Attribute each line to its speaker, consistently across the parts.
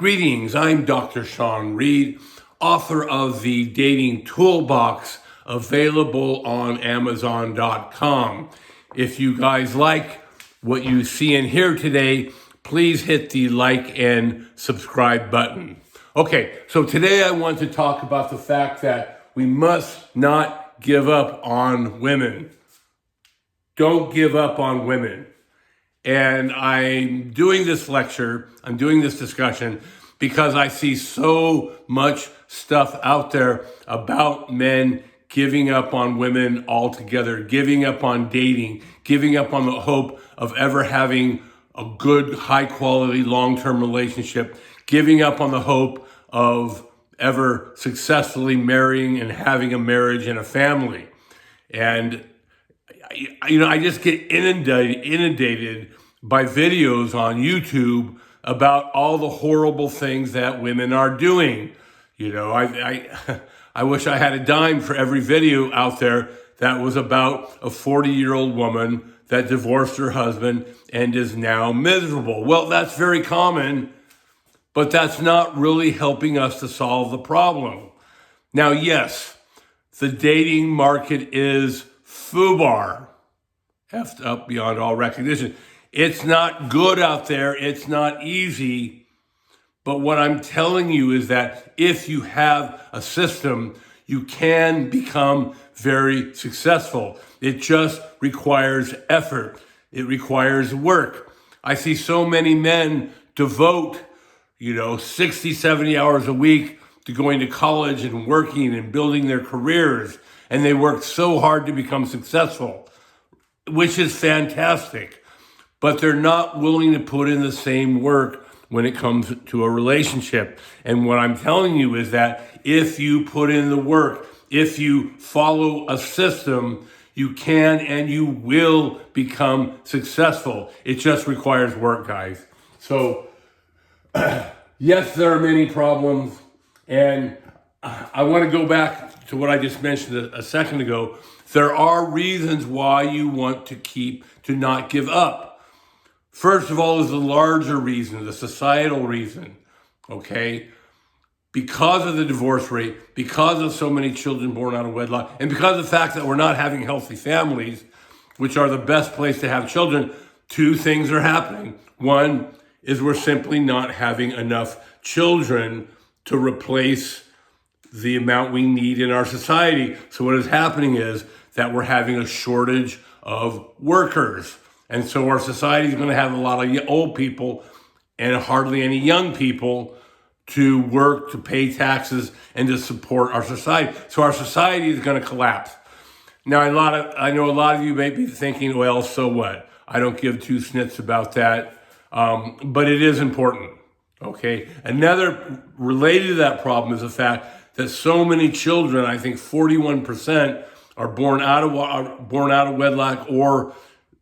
Speaker 1: Greetings, I'm Dr. Sean Reed, author of the Dating Toolbox, available on Amazon.com. If you guys like what you see and hear today, please hit the like and subscribe button. Okay, so today I want to talk about the fact that we must not give up on women. Don't give up on women. And I'm doing this lecture, I'm doing this discussion because I see so much stuff out there about men giving up on women altogether, giving up on dating, giving up on the hope of ever having a good, high quality, long-term relationship, giving up on the hope of ever successfully marrying and having a marriage and a family. And I just get inundated by videos on YouTube about all the horrible things that women are doing. I wish I had a dime for every video out there that was about a 40-year-old woman that divorced her husband and is now miserable. Well, that's very common, but that's not really helping us to solve the problem. Now, yes, the dating market is FUBAR, effed up beyond all recognition. It's not good out there. It's not easy. But what I'm telling you is that if you have a system, you can become very successful. It just requires effort. It requires work. I see so many men devote, 60, 70 hours a week to going to college and working and building their careers. And they work so hard to become successful, which is fantastic. But they're not willing to put in the same work when it comes to a relationship. And what I'm telling you is that if you put in the work, if you follow a system, you can and you will become successful. It just requires work, guys. So, yes, there are many problems. And I want to go back to what I just mentioned a second ago. There are reasons why you want to not give up. First of all is the larger reason, the societal reason, okay? Because of the divorce rate, because of so many children born out of wedlock, and because of the fact that we're not having healthy families, which are the best place to have children, two things are happening. One is we're simply not having enough children to replace the amount we need in our society. So what is happening is that we're having a shortage of workers. And so our society is going to have a lot of old people and hardly any young people to work, to pay taxes, and to support our society. So our society is going to collapse. Now, I know a lot of you may be thinking, well, so what? I don't give two snits about that. But it is important, okay? Another related to that problem is the fact that so many children, I think 41%, are born out of wedlock, or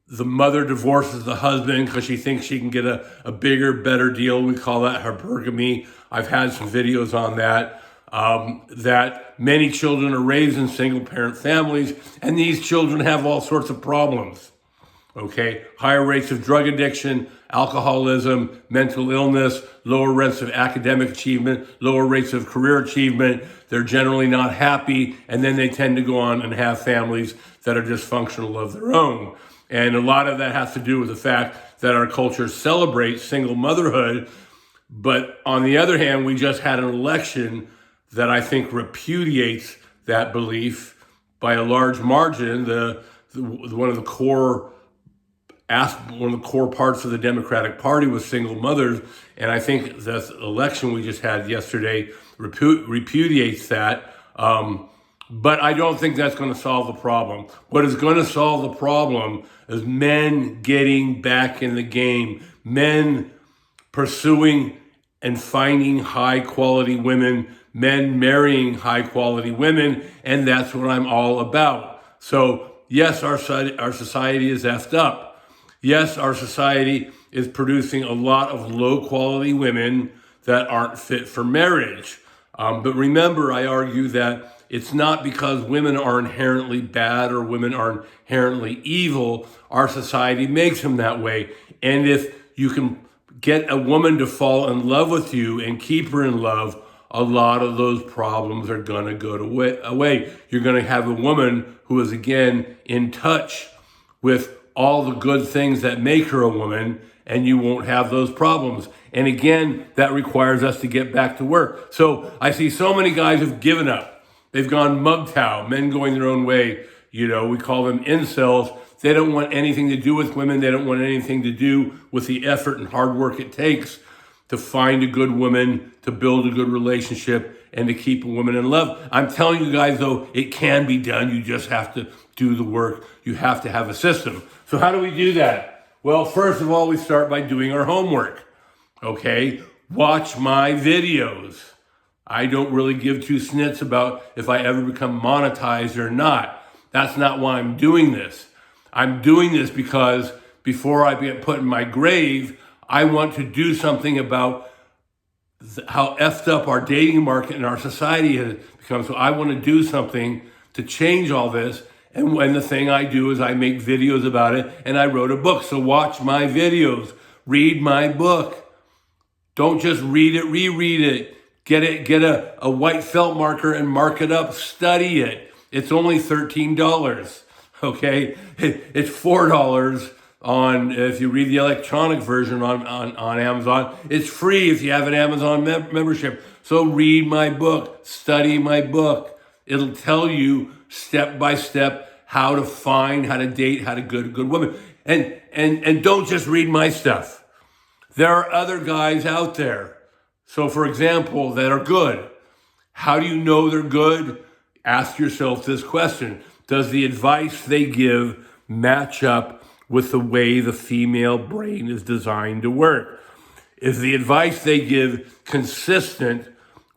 Speaker 1: the mother divorces the husband because she thinks she can get a bigger, better deal. We call that hypergamy. I've had some videos on that. That many children are raised in single-parent families, and these children have all sorts of problems. Okay, higher rates of drug addiction, alcoholism, mental illness, lower rates of academic achievement, lower rates of career achievement. They're generally not happy, and then they tend to go on and have families that are dysfunctional of their own. And a lot of that has to do with the fact that our culture celebrates single motherhood. But on the other hand, we just had an election that I think repudiates that belief by a large margin. One of the core parts of the Democratic Party was single mothers. And I think the election we just had yesterday repudiates that. But I don't think that's going to solve the problem. What is going to solve the problem is men getting back in the game, men pursuing and finding high quality women, men marrying high quality women, and that's what I'm all about. So yes, our society is effed up. Yes, our society is producing a lot of low quality women that aren't fit for marriage. But remember, I argue that it's not because women are inherently bad or women are inherently evil. Our society makes them that way. And if you can get a woman to fall in love with you and keep her in love, a lot of those problems are going to go away. You're going to have a woman who is, again, in touch with all the good things that make her a woman, and you won't have those problems. And again, that requires us to get back to work. So I see so many guys who've given up. They've gone MGTOW, men going their own way. You know, we call them incels. They don't want anything to do with women. They don't want anything to do with the effort and hard work it takes to find a good woman, to build a good relationship, and to keep a woman in love. I'm telling you guys, though, it can be done. You just have to do the work. You have to have a system. So how do we do that? Well, first of all, we start by doing our homework. Okay? Watch my videos. I don't really give two snits about if I ever become monetized or not. That's not why I'm doing this. I'm doing this because before I get put in my grave, I want to do something about how effed up our dating market and our society has become. So I want to do something to change all this. And when the thing I do is I make videos about it, and I wrote a book. So watch my videos, read my book. Don't just read it, reread it. Get a white felt marker and mark it up. Study it. It's only $13. Okay, it's $4 on if you read the electronic version on Amazon. It's free if you have an Amazon membership. So read my book, study my book. It'll tell you step by step how to find, how to date, how to get a good woman. And don't just read my stuff. There are other guys out there. So for example, that are good. How do you know they're good? Ask yourself this question. Does the advice they give match up with the way the female brain is designed to work? Is the advice they give consistent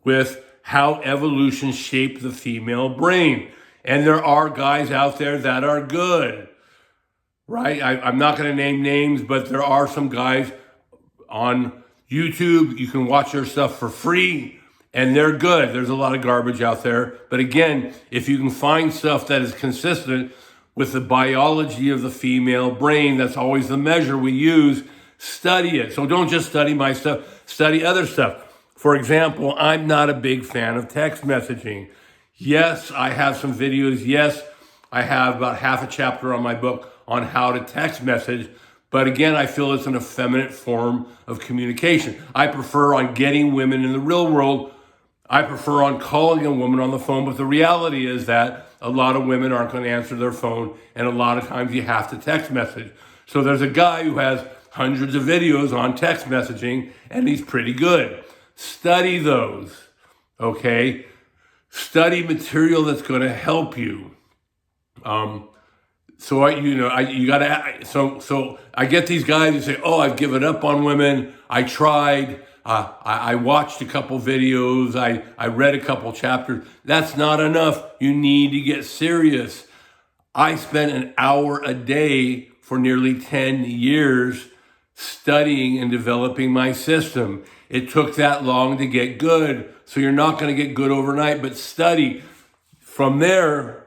Speaker 1: with how evolution shaped the female brain? And there are guys out there that are good, right? I'm not going to name names, but there are some guys on YouTube. You can watch their stuff for free. And they're good. There's a lot of garbage out there. But again, if you can find stuff that is consistent with the biology of the female brain, that's always the measure we use, study it. So don't just study my stuff, study other stuff. For example, I'm not a big fan of text messaging. Yes, I have some videos. Yes, I have about half a chapter on my book on how to text message. But again, I feel it's an effeminate form of communication. I prefer on getting women in the real world. I prefer on calling a woman on the phone, but the reality is that a lot of women aren't going to answer their phone, and a lot of times you have to text message. So there's a guy who has hundreds of videos on text messaging, and he's pretty good. Study those, okay? Study material that's going to help you. So I get these guys who say, "Oh, I've given up on women. I tried. I watched a couple videos. I read a couple chapters." That's not enough. You need to get serious. I spent an hour a day for nearly 10 years studying and developing my system. It took that long to get good. So you're not going to get good overnight, but study. From there,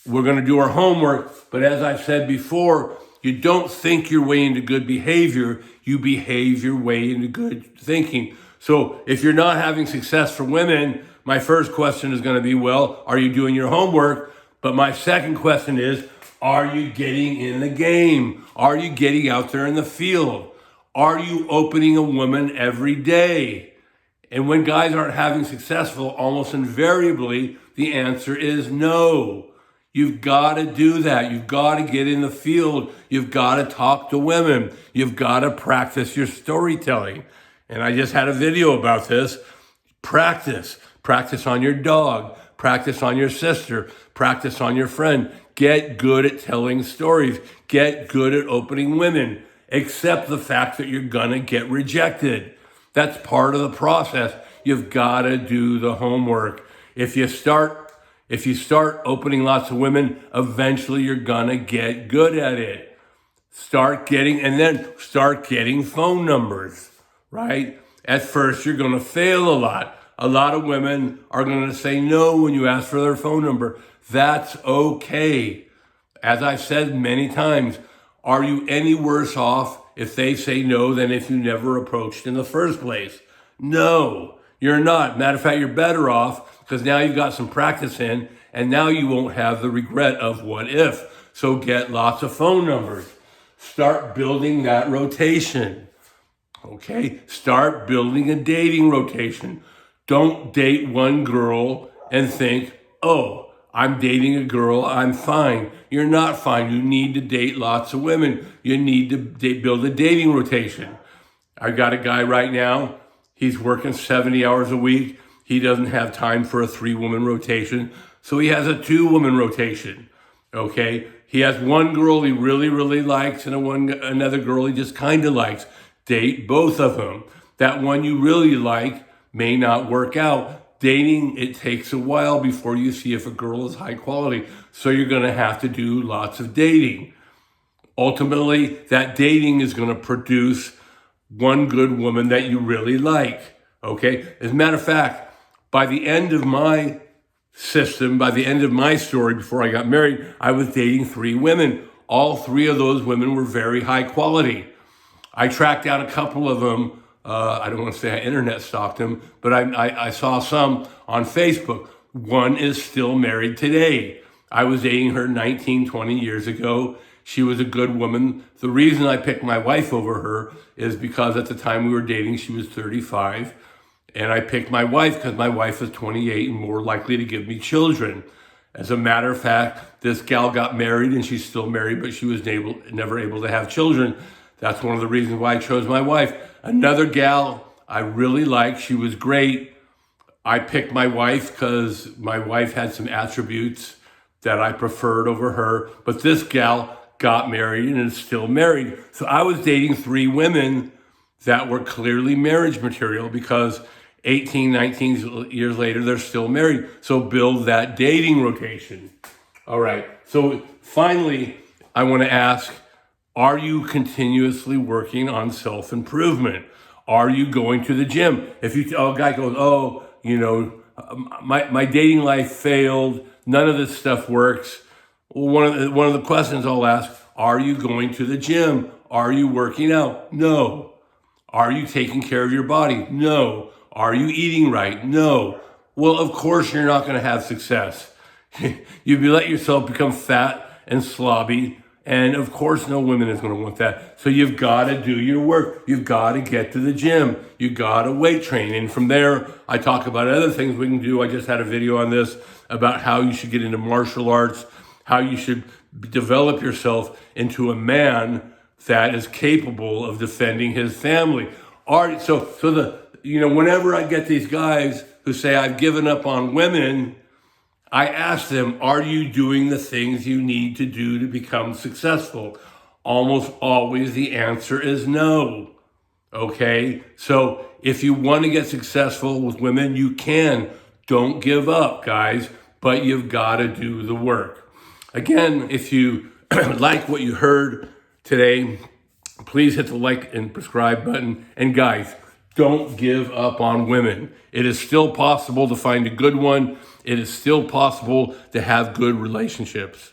Speaker 1: we're going to do our homework. But as I've said before, you don't think your way into good behavior. You behave your way into good thinking. So if you're not having success for women, my first question is going to be, well, are you doing your homework? But my second question is, are you getting in the game? Are you getting out there in the field? Are you opening a woman every day? And when guys aren't having successful, almost invariably, the answer is no. You've got to do that. You've got to get in the field. You've got to talk to women. You've got to practice your storytelling. And I just had a video about this. Practice. Practice on your dog. Practice on your sister. Practice on your friend. Get good at telling stories. Get good at opening women. Accept the fact that you're going to get rejected. That's part of the process. You've got to do the homework. If you start opening lots of women, eventually you're going to get good at it. Start getting phone numbers, right? At first, you're going to fail a lot. A lot of women are going to say no when you ask for their phone number. That's okay. As I've said many times, are you any worse off if they say no than if you never approached in the first place. No, you're not. Matter of fact, you're better off because now you've got some practice in and now you won't have the regret of what if. So get lots of phone numbers. Start building that rotation. Okay? Start building a dating rotation. Don't date one girl and think, oh, I'm dating a girl, I'm fine. You're not fine. You need to date lots of women. You need to build a dating rotation. I got a guy right now, he's working 70 hours a week. He doesn't have time for a 3-woman rotation, so he has a 2-woman rotation, okay? He has one girl he really, really likes and another girl he just kind of likes. Date both of them. That one you really like may not work out. Dating, it takes a while before you see if a girl is high quality. So you're going to have to do lots of dating. Ultimately, that dating is going to produce one good woman that you really like. Okay? As a matter of fact, by the end of my system, by the end of my story before I got married, I was dating 3 women. All 3 of those women were very high quality. I tracked down a couple of them. I don't want to say I internet stalked them, but I saw some on Facebook. One is still married today. I was dating her 19, 20 years ago. She was a good woman. The reason I picked my wife over her is because at the time we were dating, she was 35. And I picked my wife because my wife was 28 and more likely to give me children. As a matter of fact, this gal got married and she's still married, but she was never able to have children. That's one of the reasons why I chose my wife. Another gal I really liked, she was great. I picked my wife because my wife had some attributes that I preferred over her. But this gal got married and is still married. So I was dating 3 women that were clearly marriage material because 18, 19 years later, they're still married. So build that dating rotation. All right. So finally, I want to ask, are you continuously working on self-improvement? Are you going to the gym? If a guy goes, my dating life failed, none of this stuff works. Well, one of the questions I'll ask, are you going to the gym? Are you working out? No. Are you taking care of your body? No. Are you eating right? No. Well, of course you're not going to have success. You let yourself become fat and slobby. And of course, no woman is going to want that. So you've got to do your work. You've got to get to the gym. You've got to weight train. And from there, I talk about other things we can do. I just had a video on this about how you should get into martial arts, how you should develop yourself into a man that is capable of defending his family. Whenever I get these guys who say, I've given up on women, I ask them, are you doing the things you need to do to become successful? Almost always the answer is no. Okay? So if you want to get successful with women, you can. Don't give up, guys, but you've got to do the work. Again, if you like what you heard today, please hit the like and subscribe button. And guys, don't give up on women. It is still possible to find a good one. It is still possible to have good relationships.